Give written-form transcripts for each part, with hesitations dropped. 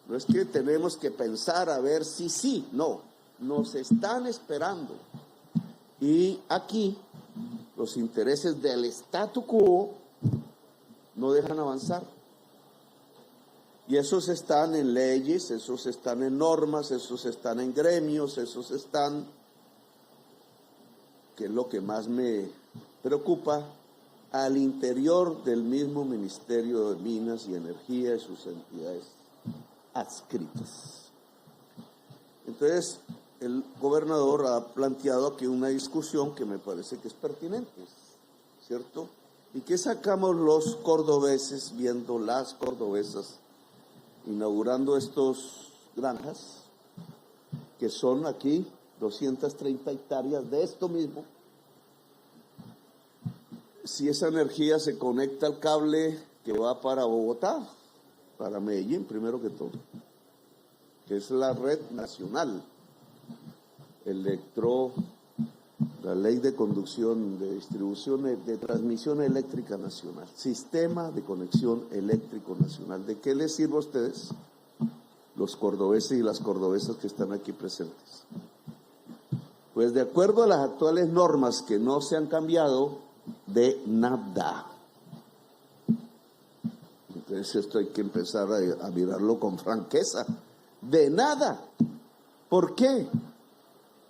No es que tenemos que pensar a ver si sí, no, nos están esperando. Y aquí los intereses del statu quo no dejan avanzar. Y esos están en leyes, esos están en normas, esos están en gremios, esos están, que es lo que más me preocupa, al interior del mismo Ministerio de Minas y Energía y sus entidades adscritas. Entonces, el gobernador ha planteado aquí una discusión que me parece que es pertinente, ¿cierto? ¿Y qué sacamos los cordobeses viendo las cordobesas inaugurando estos granjas, que son aquí 230 hectáreas de esto mismo? Si esa energía se conecta al cable que va para Bogotá, para Medellín primero que todo, que es la red nacional, la ley de conducción, de distribución, de transmisión eléctrica nacional, sistema de conexión eléctrico nacional. ¿De qué les sirve a ustedes, los cordobeses y las cordobesas que están aquí presentes? Pues de acuerdo a las actuales normas que no se han cambiado, de nada. Entonces esto hay que empezar a mirarlo con franqueza. De nada. ¿Por qué?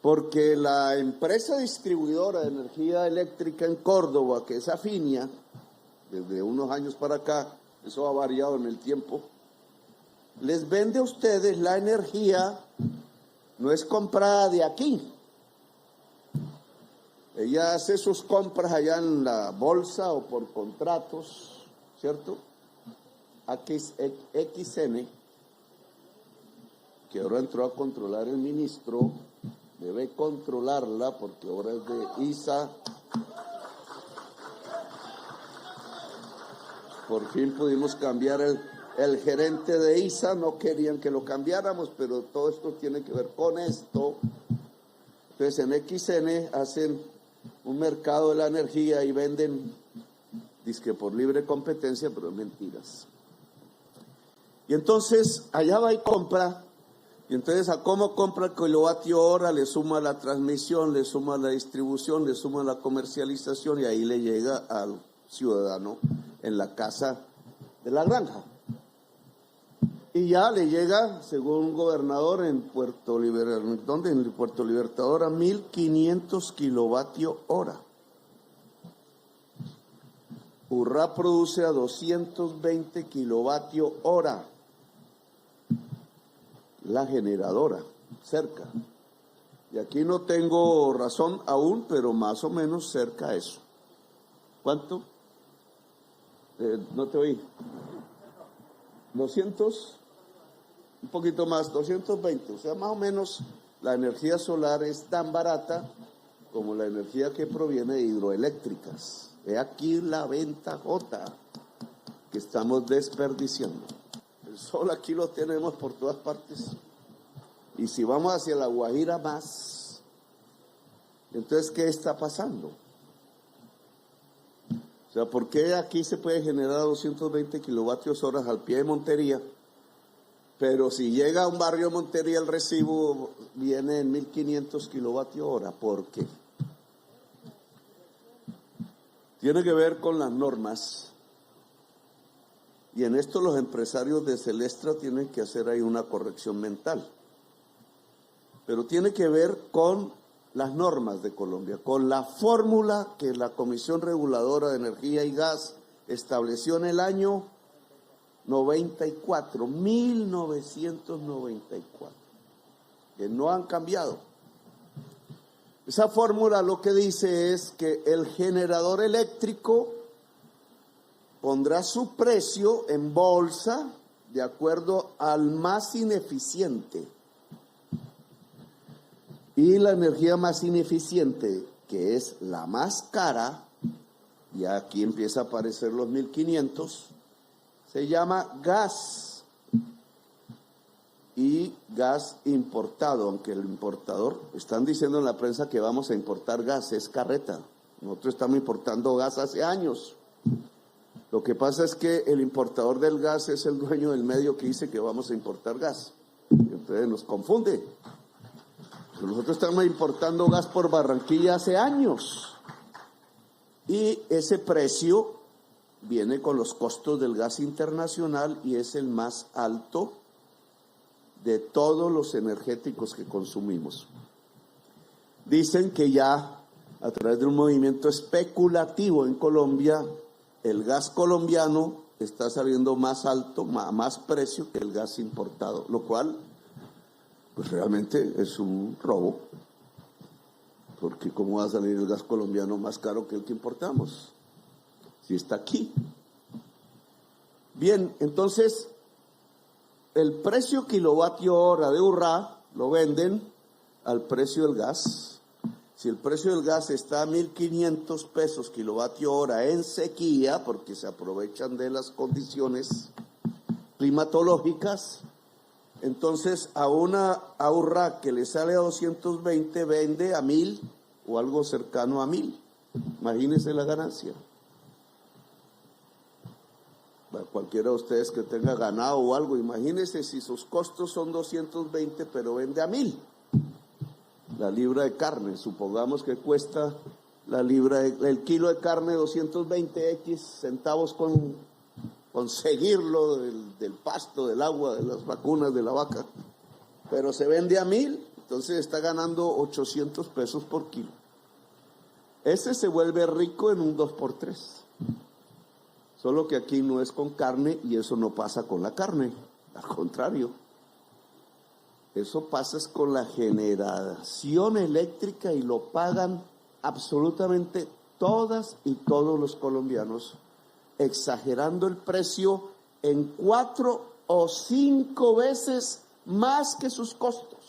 Porque la empresa distribuidora de energía eléctrica en Córdoba, que es Afinia, desde unos años para acá, eso ha variado en el tiempo, les vende a ustedes la energía, no es comprada de aquí. Ella hace sus compras allá en la bolsa o por contratos, ¿cierto? XN, que ahora entró a controlar el ministro, debe controlarla porque ahora es de ISA. Por fin pudimos cambiar el gerente de ISA, no querían que lo cambiáramos, pero todo esto tiene que ver con esto. Entonces en XN hacen un mercado de la energía y venden, dizque por libre competencia, pero es mentiras. Y entonces allá va y compra. Y entonces a cómo compra el kilovatio hora le suma la transmisión, le suma la distribución, le suma la comercialización y ahí le llega al ciudadano en la casa de la granja. Y ya le llega, según un gobernador, en Puerto Libertador, ¿dónde? En Puerto Libertador a 1.500 kilovatio hora. Urrá produce a 220 kilovatio hora. La generadora, cerca. Y aquí no tengo razón aún, pero más o menos cerca a eso. ¿Cuánto? No te oí. 200, un poquito más, 220. O sea, más o menos la energía solar es tan barata como la energía que proviene de hidroeléctricas. He aquí la ventajota que estamos desperdiciando. El sol aquí lo tenemos por todas partes. Y si vamos hacia la Guajira más, entonces, ¿qué está pasando? O sea, ¿por qué aquí se puede generar 220 kilovatios horas al pie de Montería? Pero si llega a un barrio de Montería el recibo viene en 1.500 kilovatios hora. ¿Por qué? Tiene que ver con las normas. Y en esto los empresarios de Celestra tienen que hacer ahí una corrección mental. Pero tiene que ver con las normas de Colombia, con la fórmula que la Comisión Reguladora de Energía y Gas estableció en el año 1994, que no han cambiado. Esa fórmula lo que dice es que el generador eléctrico pondrá su precio en bolsa de acuerdo al más ineficiente. Y la energía más ineficiente, que es la más cara, y aquí empieza a aparecer los 1.500, se llama gas. Y gas importado, aunque el importador, están diciendo en la prensa que vamos a importar gas, es carreta. Nosotros estamos importando gas hace años. Lo que pasa es que el importador del gas es el dueño del medio que dice que vamos a importar gas. Entonces nos confunde. Nosotros estamos importando gas por Barranquilla hace años. Y ese precio viene con los costos del gas internacional y es el más alto de todos los energéticos que consumimos. Dicen que ya a través de un movimiento especulativo en Colombia, el gas colombiano está saliendo más alto, más precio que el gas importado, lo cual pues realmente es un robo, porque ¿cómo va a salir el gas colombiano más caro que el que importamos? Si está aquí. Bien, entonces el precio kilovatio hora de Urrá lo venden al precio del gas. Si el precio del gas está a 1.500 pesos kilovatio hora en sequía, porque se aprovechan de las condiciones climatológicas, entonces a Urrá que le sale a 220 vende a 1.000 o algo cercano a 1.000. Imagínense la ganancia. Bueno, cualquiera de ustedes que tenga ganado o algo, imagínense si sus costos son 220 pero vende a 1.000. La libra de carne, supongamos que cuesta el kilo de carne 220 centavos con conseguirlo del pasto, del agua, de las vacunas de la vaca, pero se vende a 1.000, entonces está ganando 800 pesos por kilo. Ese se vuelve rico en un 2x3, solo que aquí no es con carne y eso no pasa con la carne, al contrario. Eso pasa con la generación eléctrica y lo pagan absolutamente todas y todos los colombianos, exagerando el precio en 4 o 5 veces más que sus costos.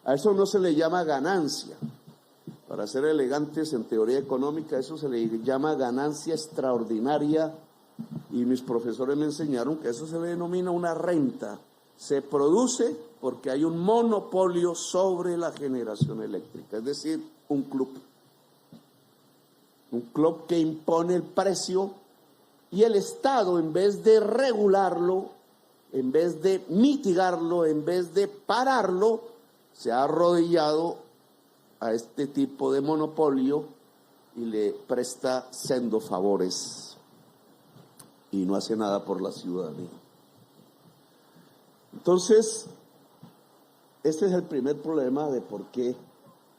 A eso no se le llama ganancia. Para ser elegantes en teoría económica, eso se le llama ganancia extraordinaria y mis profesores me enseñaron que eso se le denomina una renta. Se produce porque hay un monopolio sobre la generación eléctrica, es decir, un club que impone el precio y el Estado, en vez de regularlo, en vez de mitigarlo, en vez de pararlo, se ha arrodillado a este tipo de monopolio y le presta sendos favores y no hace nada por la ciudadanía. Entonces, este es el primer problema de por qué.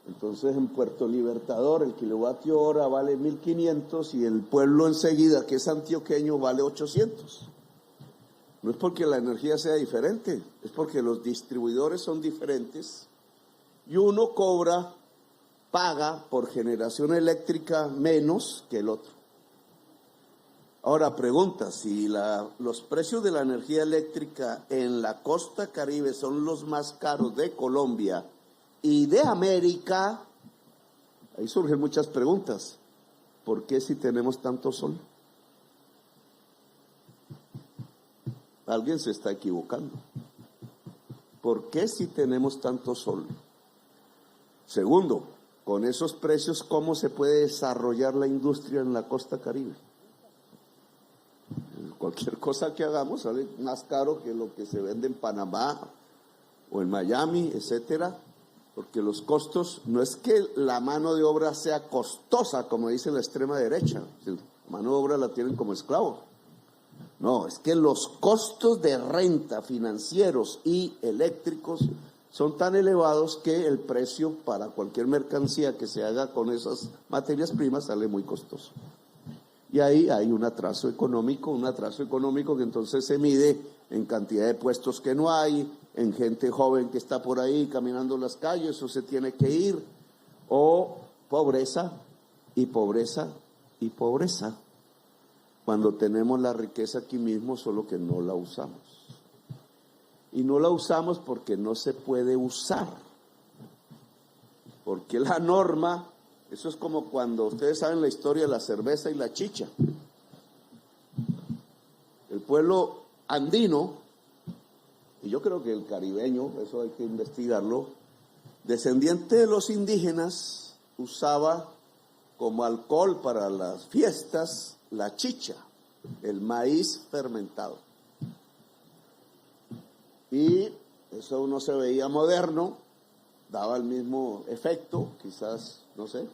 Entonces, en Puerto Libertador el kilovatio hora vale 1.500 y el pueblo enseguida, que es antioqueño, vale 800. No es porque la energía sea diferente, es porque los distribuidores son diferentes y uno paga por generación eléctrica menos que el otro. Ahora pregunta, si los precios de la energía eléctrica en la costa Caribe son los más caros de Colombia y de América, ahí surgen muchas preguntas. ¿Por qué si tenemos tanto sol? Alguien se está equivocando. ¿Por qué si tenemos tanto sol? Segundo, con esos precios, ¿cómo se puede desarrollar la industria en la costa Caribe? Cualquier cosa que hagamos sale más caro que lo que se vende en Panamá o en Miami, etcétera, porque los costos, no es que la mano de obra sea costosa, como dice la extrema derecha, la mano de obra la tienen como esclavo. No, es que los costos de renta financieros y eléctricos son tan elevados que el precio para cualquier mercancía que se haga con esas materias primas sale muy costoso. Y ahí hay un atraso económico que entonces se mide en cantidad de puestos que no hay, en gente joven que está por ahí caminando las calles, o se tiene que ir, o pobreza y pobreza y pobreza, cuando tenemos la riqueza aquí mismo, solo que no la usamos. Y no la usamos porque no se puede usar, porque la norma... Eso es como cuando ustedes saben la historia de la cerveza y la chicha. El pueblo andino, y yo creo que el caribeño, eso hay que investigarlo, descendiente de los indígenas, usaba como alcohol para las fiestas la chicha, el maíz fermentado. Y eso no se veía moderno, daba el mismo efecto, quizás, no sé,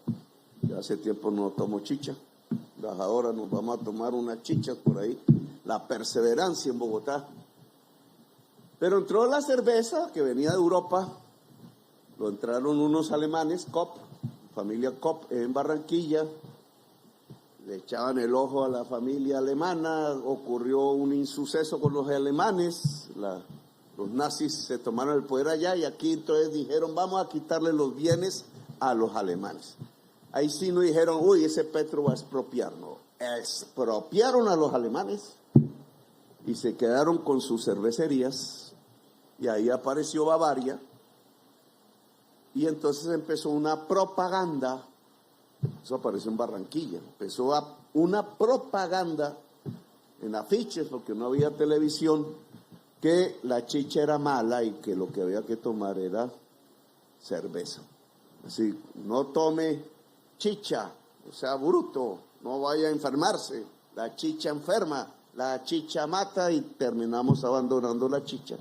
ya hace tiempo no tomo chicha, ahora nos vamos a tomar unas chichas por ahí, la Perseverancia en Bogotá. Pero entró la cerveza que venía de Europa, lo entraron unos alemanes, Kopp, familia Kopp en Barranquilla, le echaban el ojo a la familia alemana, ocurrió un insuceso con los alemanes, los nazis se tomaron el poder allá y aquí entonces dijeron vamos a quitarle los bienes a los alemanes. Ahí sí no dijeron, uy, ese Petro va a expropiar, no, expropiaron a los alemanes y se quedaron con sus cervecerías y ahí apareció Bavaria y entonces empezó una propaganda. Eso apareció en Barranquilla. Empezó una propaganda en afiches, porque no había televisión, que la chicha era mala y que lo que había que tomar era cerveza. Así, no tome chicha, o sea, bruto, no vaya a enfermarse. La chicha enferma, la chicha mata y terminamos abandonando la chicha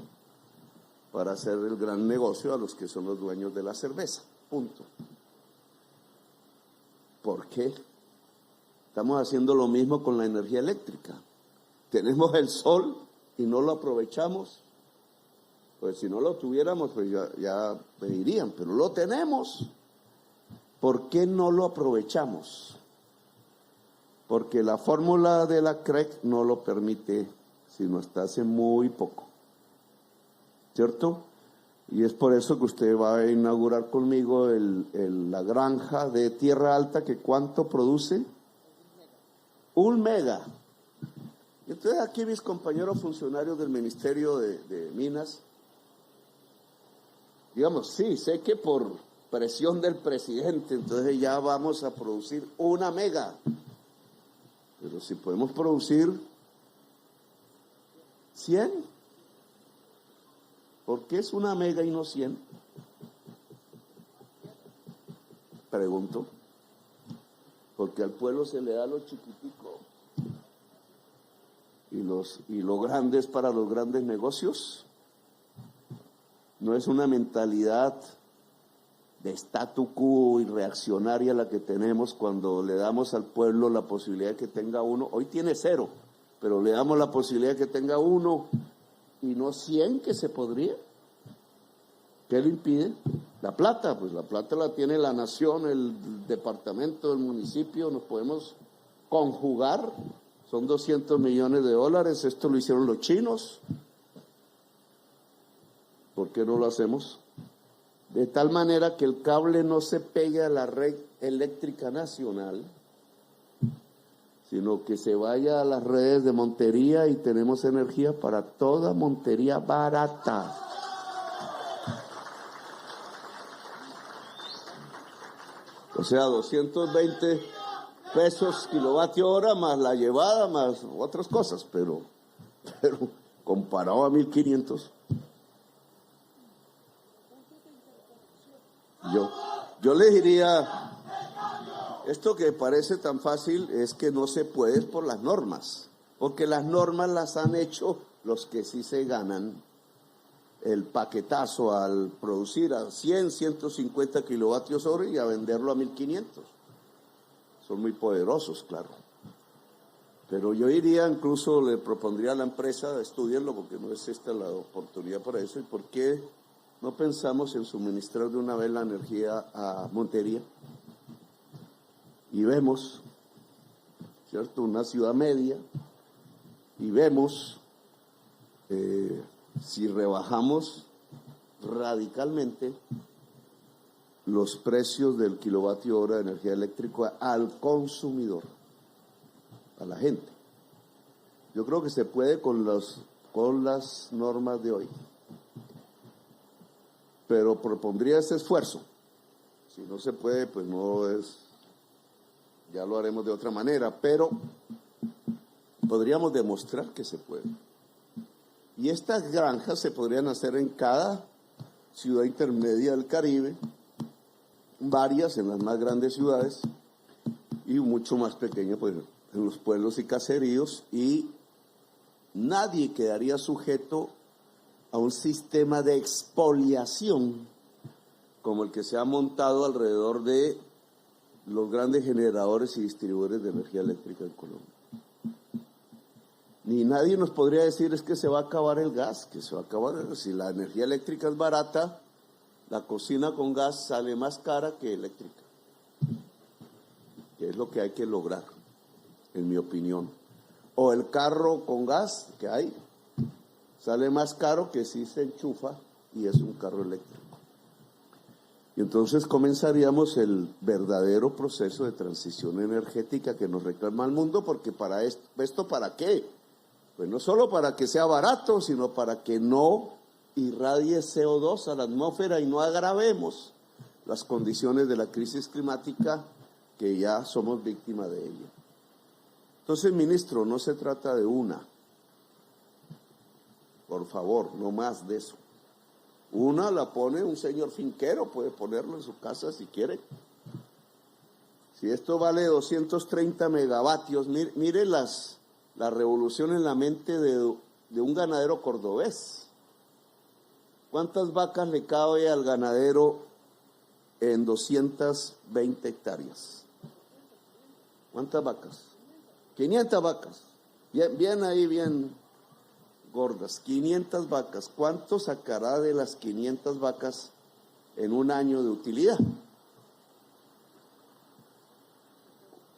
para hacer el gran negocio a los que son los dueños de la cerveza. Punto. ¿Por qué? Estamos haciendo lo mismo con la energía eléctrica. Tenemos el sol y no lo aprovechamos. Pues si no lo tuviéramos, pues ya me dirían, pero lo tenemos. ¿Por qué no lo aprovechamos? Porque la fórmula de la CREC no lo permite, sino hasta hace muy poco. ¿Cierto? Y es por eso que usted va a inaugurar conmigo la granja de Tierra Alta, que ¿cuánto produce? 1 mega. Y entonces aquí mis compañeros funcionarios del Ministerio de Minas, digamos, sí, sé que por presión del presidente, entonces ya vamos a producir 1 mega. Pero si podemos producir 100, ¿por qué es 1 mega y no 100? Pregunto. Porque al pueblo se le da lo chiquitico y lo grande es para los grandes negocios. No es una mentalidad de statu quo y reaccionaria la que tenemos cuando le damos al pueblo la posibilidad de que tenga 1. Hoy tiene 0, pero le damos la posibilidad de que tenga 1 y no 100 que se podría. ¿Qué lo impide? La plata, pues la plata la tiene la nación, el departamento, el municipio, nos podemos conjugar, son $200 millones, esto lo hicieron los chinos. ¿Por qué no lo hacemos? De tal manera que el cable no se pegue a la red eléctrica nacional, sino que se vaya a las redes de Montería y tenemos energía para toda Montería barata. O sea, 220 pesos kilovatio hora más la llevada, más otras cosas, pero comparado a 1.500. Yo les diría, esto que parece tan fácil es que no se puede por las normas, porque las normas las han hecho los que sí se ganan el paquetazo al producir a 100, 150 kilovatios hora y a venderlo a 1.500. Son muy poderosos, claro. Pero yo iría, incluso le propondría a la empresa, estudiarlo, porque no es esta la oportunidad para eso. ¿Y por qué no pensamos en suministrar de una vez la energía a Montería? Y vemos, ¿cierto?, una ciudad media, y vemos si rebajamos radicalmente los precios del kilovatio hora de energía eléctrica al consumidor, a la gente. Yo creo que se puede con las normas de hoy, pero propondría ese esfuerzo. Si no se puede, pues no es, ya lo haremos de otra manera, pero podríamos demostrar que se puede. Y estas granjas se podrían hacer en cada ciudad intermedia del Caribe, varias en las más grandes ciudades y mucho más pequeñas, pues en los pueblos y caseríos, y nadie quedaría sujeto a un sistema de expoliación como el que se ha montado alrededor de los grandes generadores y distribuidores de energía eléctrica en Colombia. Ni nadie nos podría decir es que se va a acabar el gas, que se va a acabar el gas. Si la energía eléctrica es barata, la cocina con gas sale más cara que eléctrica, que es lo que hay que lograr, en mi opinión. O el carro con gas que hay sale más caro que si se enchufa y es un carro eléctrico. Y entonces comenzaríamos el verdadero proceso de transición energética que nos reclama el mundo, porque para esto ¿para qué? Pues no solo para que sea barato, sino para que no irradie CO2 a la atmósfera y no agravemos las condiciones de la crisis climática que ya somos víctimas de ella. Entonces, ministro, no se trata de una. Por favor, no más de eso. Una la pone un señor finquero, puede ponerlo en su casa si quiere. Si esto vale 230 megavatios, mire la revolución en la mente de un ganadero cordobés. ¿Cuántas vacas le cabe al ganadero en 220 hectáreas? ¿Cuántas vacas? 500 vacas. Bien ahí, bien gordas. 500 vacas. ¿Cuánto sacará de las 500 vacas en un año de utilidad?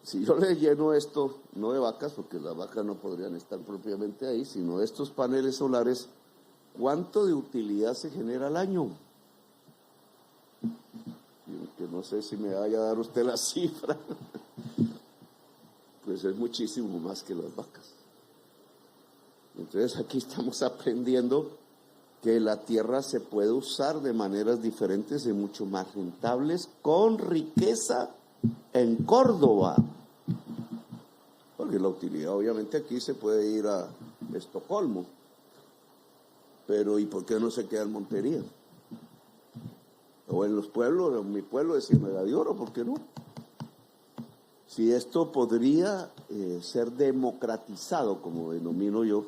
Si yo le lleno esto, no de vacas, porque las vacas no podrían estar propiamente ahí, sino de estos paneles solares, ¿cuánto de utilidad se genera al año? Que no sé si me vaya a dar usted la cifra. Pues es muchísimo más que las vacas. Entonces aquí estamos aprendiendo que la tierra se puede usar de maneras diferentes y mucho más rentables, con riqueza en Córdoba. Porque la utilidad obviamente aquí se puede ir a Estocolmo, pero ¿y por qué no se queda en Montería? O en los pueblos, en mi pueblo de Ciénaga de Oro, ¿por qué no? Si esto podría ser democratizado, como denomino yo,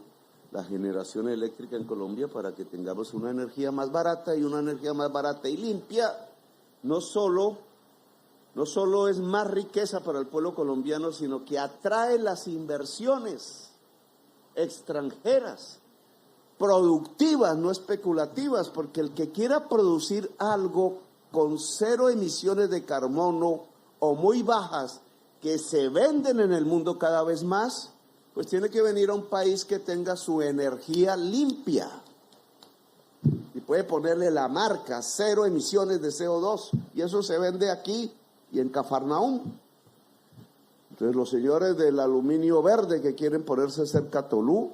la generación eléctrica en Colombia, para que tengamos una energía más barata, y una energía más barata y limpia, no solo es más riqueza para el pueblo colombiano, sino que atrae las inversiones extranjeras, productivas, no especulativas, porque el que quiera producir algo con 0 emisiones de carbono o muy bajas, que se venden en el mundo cada vez más, pues tiene que venir a un país que tenga su energía limpia. Y puede ponerle la marca 0 emisiones de CO2, y eso se vende aquí y en Cafarnaúm. Entonces los señores del aluminio verde que quieren ponerse cerca a Tolú,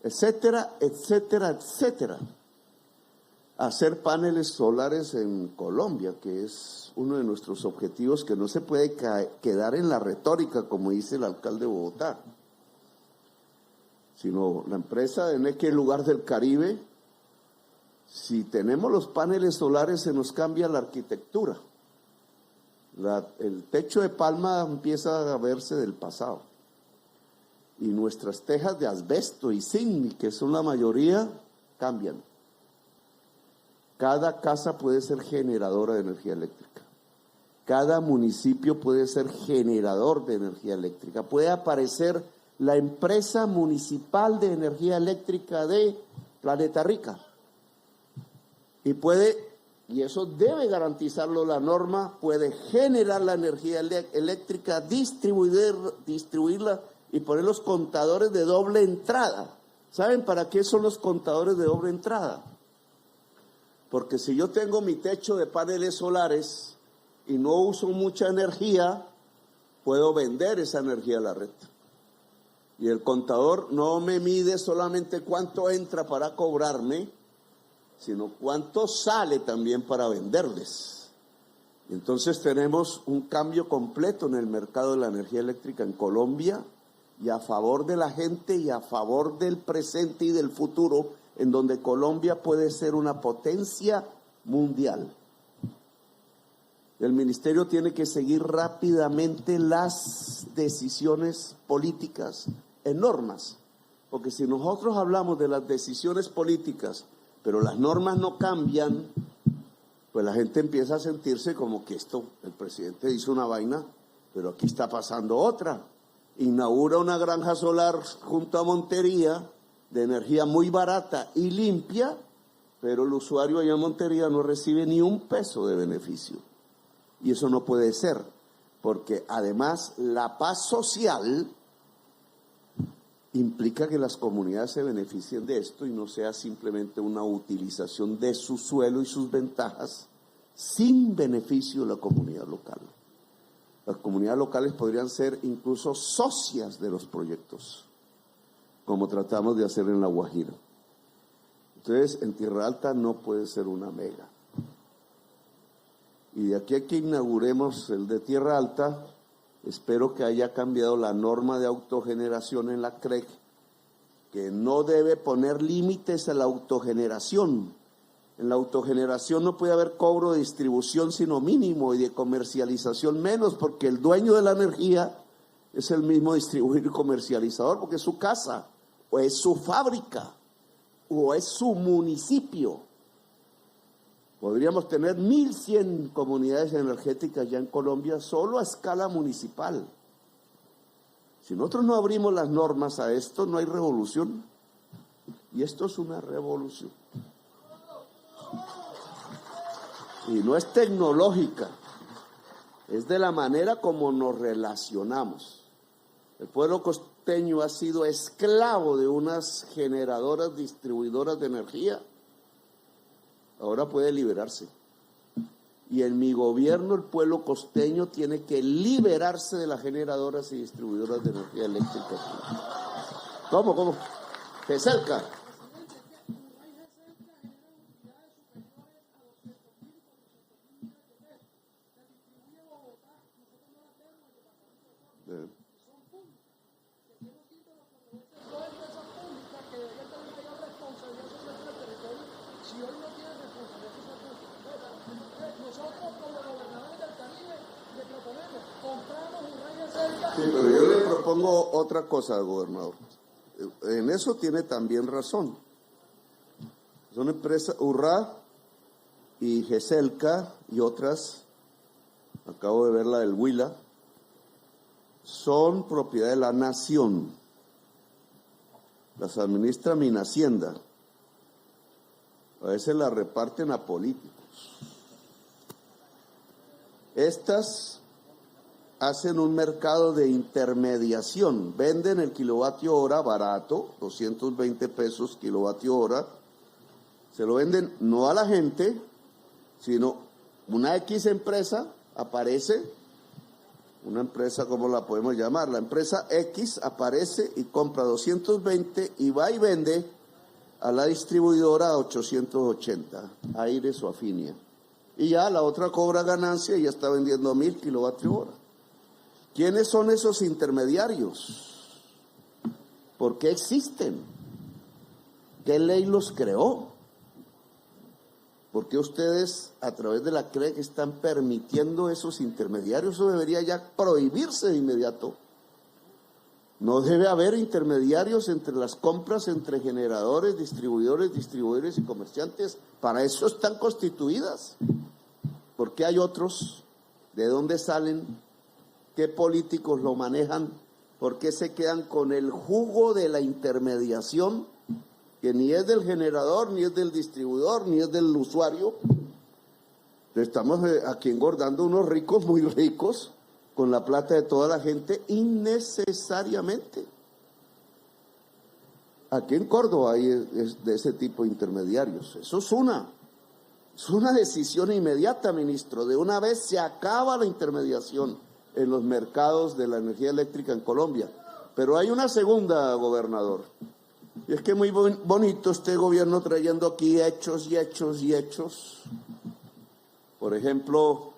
etcétera, etcétera, etcétera. Hacer paneles solares en Colombia, que es uno de nuestros objetivos, que no se puede quedar en la retórica, como dice el alcalde de Bogotá, sino la empresa en aquel lugar del Caribe. Si tenemos los paneles solares, se nos cambia la arquitectura. El techo de palma empieza a verse del pasado, y nuestras tejas de asbesto y zinc, que son la mayoría, cambian. Cada casa puede ser generadora de energía eléctrica. Cada municipio puede ser generador de energía eléctrica. Puede aparecer la empresa municipal de energía eléctrica de Planeta Rica. Y eso debe garantizarlo la norma, puede generar la energía eléctrica, distribuirla y poner los contadores de doble entrada. ¿Saben para qué son los contadores de doble entrada? Porque si yo tengo mi techo de paneles solares y no uso mucha energía, puedo vender esa energía a la red. Y el contador no me mide solamente cuánto entra para cobrarme, sino cuánto sale también para venderles. Entonces tenemos un cambio completo en el mercado de la energía eléctrica en Colombia, y a favor de la gente y a favor del presente y del futuro, en donde Colombia puede ser una potencia mundial. El ministerio tiene que seguir rápidamente las decisiones políticas en normas, porque si nosotros hablamos de las decisiones políticas, pero las normas no cambian, pues la gente empieza a sentirse como que el presidente hizo una vaina, pero aquí está pasando otra. Inaugura una granja solar junto a Montería de energía muy barata y limpia, pero el usuario allá en Montería no recibe ni un peso de beneficio. Y eso no puede ser, porque además la paz social implica que las comunidades se beneficien de esto y no sea simplemente una utilización de su suelo y sus ventajas sin beneficio de la comunidad local. Las comunidades locales podrían ser incluso socias de los proyectos, como tratamos de hacer en La Guajira. Entonces, en Tierra Alta no puede ser una mega. Y de aquí a que inauguremos el de Tierra Alta, espero que haya cambiado la norma de autogeneración en la CREC, que no debe poner límites a la autogeneración. En la autogeneración no puede haber cobro de distribución sino mínimo y de comercialización menos, porque el dueño de la energía es el mismo distribuidor y comercializador, porque es su casa, o es su fábrica, o es su municipio. Podríamos tener 1.100 comunidades energéticas ya en Colombia solo a escala municipal. Si nosotros no abrimos las normas a esto, no hay revolución. Y esto es una revolución. Y no es tecnológica, es de la manera como nos relacionamos. El pueblo costeño ha sido esclavo de unas generadoras distribuidoras de energía. Ahora puede liberarse. Y en mi gobierno el pueblo costeño tiene que liberarse de las generadoras y distribuidoras de energía eléctrica. ¿Cómo? ¿Qué cerca? Sí, pero yo le propongo otra cosa, gobernador. En eso tiene también razón. Son empresas, Urrá y GESELCA y otras, acabo de ver la del Huila, son propiedad de la nación. Las administra Minhacienda. A veces las reparten a políticos. Estas hacen un mercado de intermediación, venden el kilovatio hora barato, 220 pesos kilovatio hora, se lo venden no a la gente, sino una X empresa aparece, una empresa, ¿cómo la podemos llamar? La empresa X aparece y compra 220 y va y vende a la distribuidora a 880, Aires o Afinia. Y ya la otra cobra ganancia y ya está vendiendo 1000 kilovatios hora. ¿Quiénes son esos intermediarios? ¿Por qué existen? ¿Qué ley los creó? ¿Por qué ustedes a través de la CREC están permitiendo esos intermediarios? Eso debería ya prohibirse de inmediato. No debe haber intermediarios entre las compras, entre generadores, distribuidores y comerciantes. Para eso están constituidas. ¿Por qué hay otros? ¿De dónde salen? ¿Qué políticos lo manejan? ¿Por qué se quedan con el jugo de la intermediación, que ni es del generador, ni es del distribuidor, ni es del usuario? Estamos aquí engordando unos ricos, muy ricos, con la plata de toda la gente, innecesariamente. Aquí en Córdoba hay de ese tipo de intermediarios. Eso es una decisión inmediata, ministro. De una vez se acaba la intermediación en los mercados de la energía eléctrica en Colombia. Pero hay una segunda, gobernador. Y es que muy bonito este gobierno trayendo aquí hechos y hechos y hechos. Por ejemplo,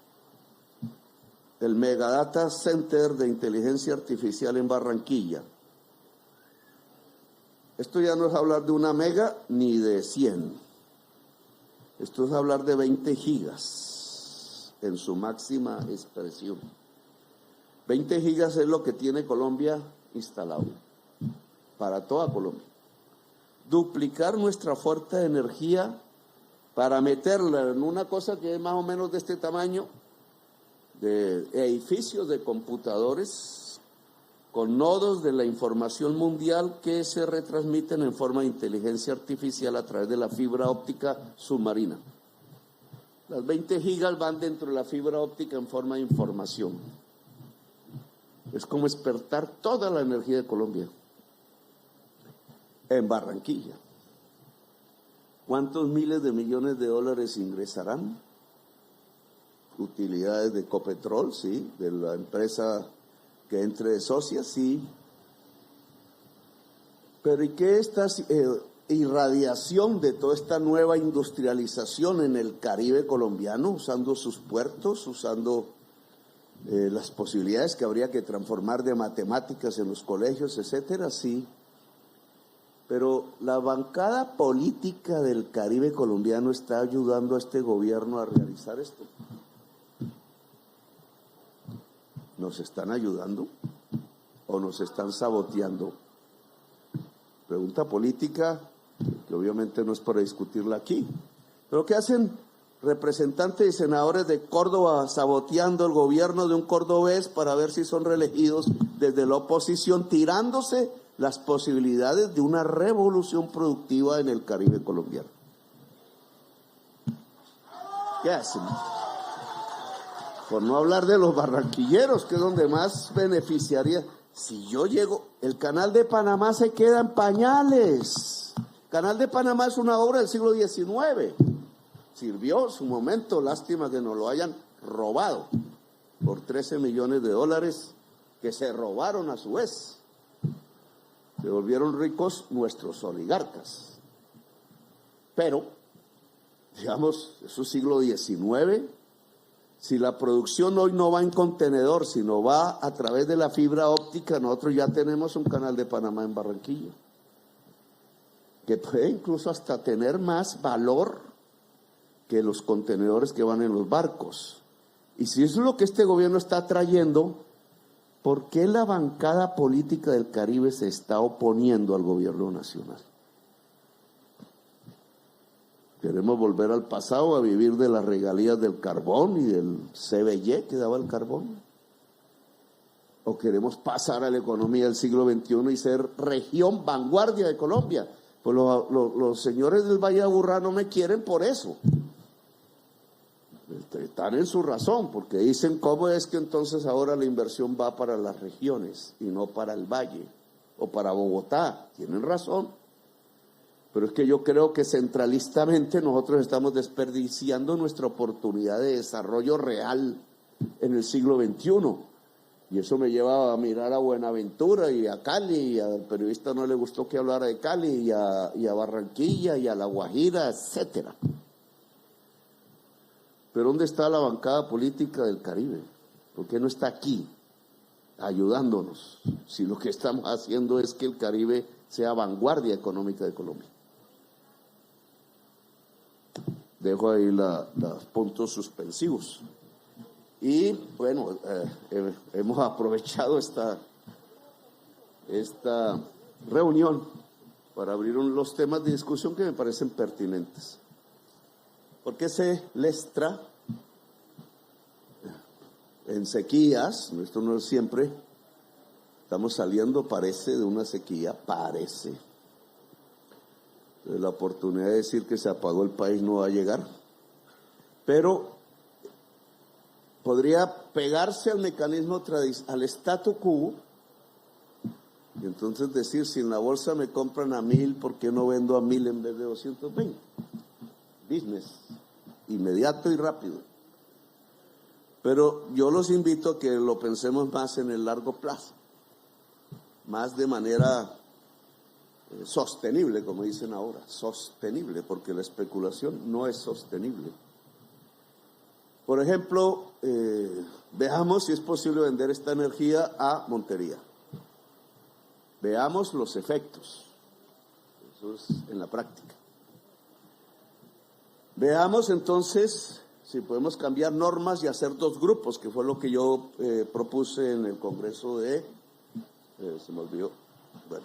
el Megadata Center de Inteligencia Artificial en Barranquilla. Esto ya no es hablar de una mega ni de 100. Esto es hablar de 20 gigas. en su máxima expresión. 20 gigas es lo que tiene Colombia instalado, para toda Colombia. Duplicar nuestra fuente de energía para meterla en una cosa que es más o menos de este tamaño, de edificios de computadores con nodos de la información mundial que se retransmiten en forma de inteligencia artificial a través de la fibra óptica submarina. Las 20 gigas van dentro de la fibra óptica en forma de información. Es como despertar toda la energía de Colombia en Barranquilla. ¿Cuántos miles de millones de dólares ingresarán? Utilidades de Ecopetrol, sí, de la empresa que entre de socia, sí. Pero ¿y qué esta irradiación de toda esta nueva industrialización en el Caribe colombiano, usando sus puertos, usando las posibilidades que habría que transformar de matemáticas en los colegios, etcétera? Sí. Pero la bancada política del Caribe colombiano está ayudando a este gobierno a realizar esto. ¿Nos están ayudando o nos están saboteando? Pregunta política que obviamente no es para discutirla aquí. Pero ¿qué hacen representantes y senadores de Córdoba saboteando el gobierno de un cordobés para ver si son reelegidos desde la oposición, tirándose las posibilidades de una revolución productiva en el Caribe colombiano? ¿Qué hacen? Por no hablar de los barranquilleros, que es donde más beneficiaría. Si yo llego, el Canal de Panamá se queda en pañales. El Canal de Panamá es una obra del siglo XIX. Sirvió su momento, lástima que nos lo hayan robado por 13 millones de dólares que se robaron a su vez. Se volvieron ricos nuestros oligarcas. Pero, digamos, eso es siglo XIX. Si la producción hoy no va en contenedor, sino va a través de la fibra óptica, nosotros ya tenemos un Canal de Panamá en Barranquilla, que puede incluso hasta tener más valor que los contenedores que van en los barcos. Y si eso es lo que este gobierno está trayendo, ¿por qué la bancada política del Caribe se está oponiendo al gobierno nacional? ¿Queremos volver al pasado a vivir de las regalías del carbón y del CBY que daba el carbón? ¿O queremos pasar a la economía del siglo XXI y ser región vanguardia de Colombia? Pues los señores del Valle de Aburrá no me quieren por eso. Están en su razón, porque dicen cómo es que entonces ahora la inversión va para las regiones y no para el Valle o para Bogotá. Tienen razón. Pero es que yo creo que centralistamente nosotros estamos desperdiciando nuestra oportunidad de desarrollo real en el siglo XXI. Y eso me lleva a mirar a Buenaventura y a Cali, y al periodista no le gustó que hablara de Cali, y a Barranquilla, y a La Guajira, etcétera. Pero ¿dónde está la bancada política del Caribe? ¿Por qué no está aquí ayudándonos? Si lo que estamos haciendo es que el Caribe sea vanguardia económica de Colombia. Dejo ahí los puntos suspensivos. Y bueno, hemos aprovechado esta reunión para abrir los temas de discusión que me parecen pertinentes. Porque se lestra en sequías, esto no es siempre, estamos saliendo, parece, de una sequía, parece. La oportunidad de decir que se apagó el país no va a llegar, pero podría pegarse al mecanismo al statu quo y entonces decir, si en la bolsa me compran a 1.000, ¿por qué no vendo a 1.000 en vez de 220? Business, inmediato y rápido. Pero yo los invito a que lo pensemos más en el largo plazo, más de manera sostenible, como dicen ahora, sostenible, porque la especulación no es sostenible. Por ejemplo, veamos si es posible vender esta energía a Montería. Veamos los efectos. Eso es en la práctica. Veamos entonces si podemos cambiar normas y hacer 2 grupos, que fue lo que yo propuse en el Congreso de, se me olvidó, bueno,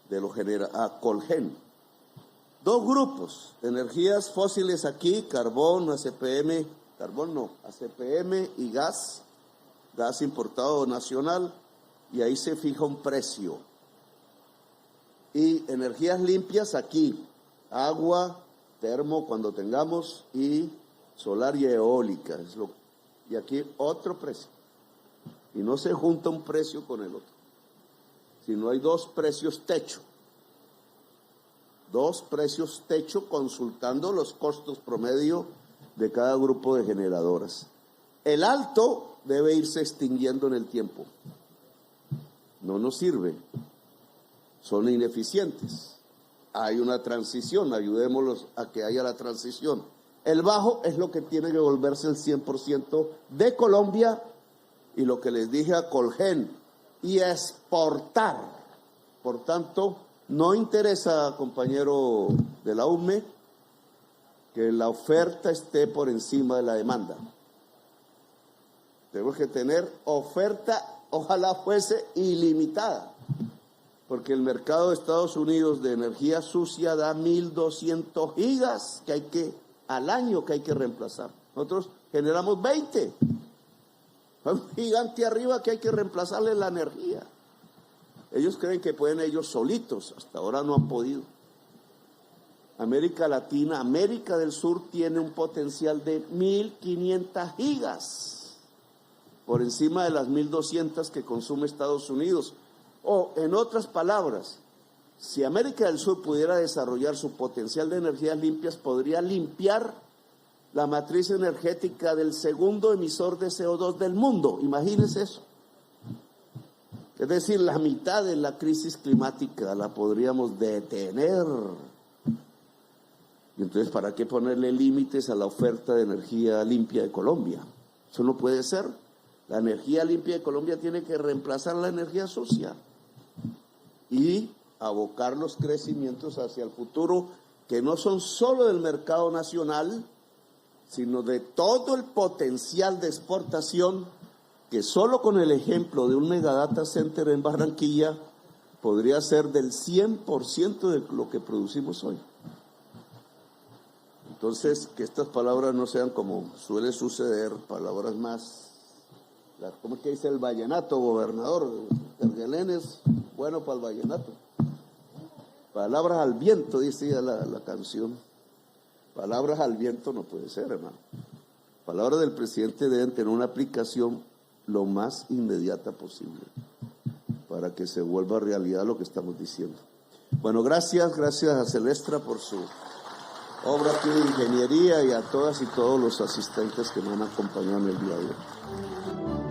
de lo Colgen. 2 grupos, energías fósiles aquí, carbón, ACPM, ACPM y gas importado nacional, y ahí se fija un precio. Y energías limpias aquí, agua, termo cuando tengamos, y solar y eólica, y aquí otro precio. Y no se junta un precio con el otro, sino hay 2 precios techo. 2 precios techo consultando los costos promedio de cada grupo de generadoras. El alto debe irse extinguiendo en el tiempo. No nos sirve. Son ineficientes. Hay una transición, ayudémoslos a que haya la transición. El bajo es lo que tiene que volverse el 100% de Colombia, y lo que les dije a Colgen, y exportar. Por tanto, no interesa, compañero de la UME, que la oferta esté por encima de la demanda. Tenemos que tener oferta, ojalá fuese ilimitada, porque el mercado de Estados Unidos de energía sucia da 1.200 gigas al año que hay que reemplazar. Nosotros generamos 20. Hay un gigante arriba que hay que reemplazarle la energía. Ellos creen que pueden ellos solitos, hasta ahora no han podido. América Latina, América del Sur tiene un potencial de 1.500 gigas, por encima de las 1.200 que consume Estados Unidos. O, en otras palabras, si América del Sur pudiera desarrollar su potencial de energías limpias, podría limpiar la matriz energética del segundo emisor de CO2 del mundo. Imagínense eso. Es decir, la mitad de la crisis climática la podríamos detener. Y entonces, ¿para qué ponerle límites a la oferta de energía limpia de Colombia? Eso no puede ser. La energía limpia de Colombia tiene que reemplazar la energía sucia y abocar los crecimientos hacia el futuro, que no son solo del mercado nacional, sino de todo el potencial de exportación, que solo con el ejemplo de un megadata center en Barranquilla podría ser del 100% de lo que producimos hoy. Entonces, que estas palabras no sean como suele suceder, palabras más, ¿cómo es que dice el vallenato, gobernador? Kerguelen es bueno para el vallenato. Palabras al viento, dice la canción. Palabras al viento no puede ser, hermano. Palabras del presidente deben tener una aplicación lo más inmediata posible para que se vuelva realidad lo que estamos diciendo. Bueno, gracias a Celestra por su obra aquí de ingeniería, y a todas y todos los asistentes que me han acompañado en el día de hoy.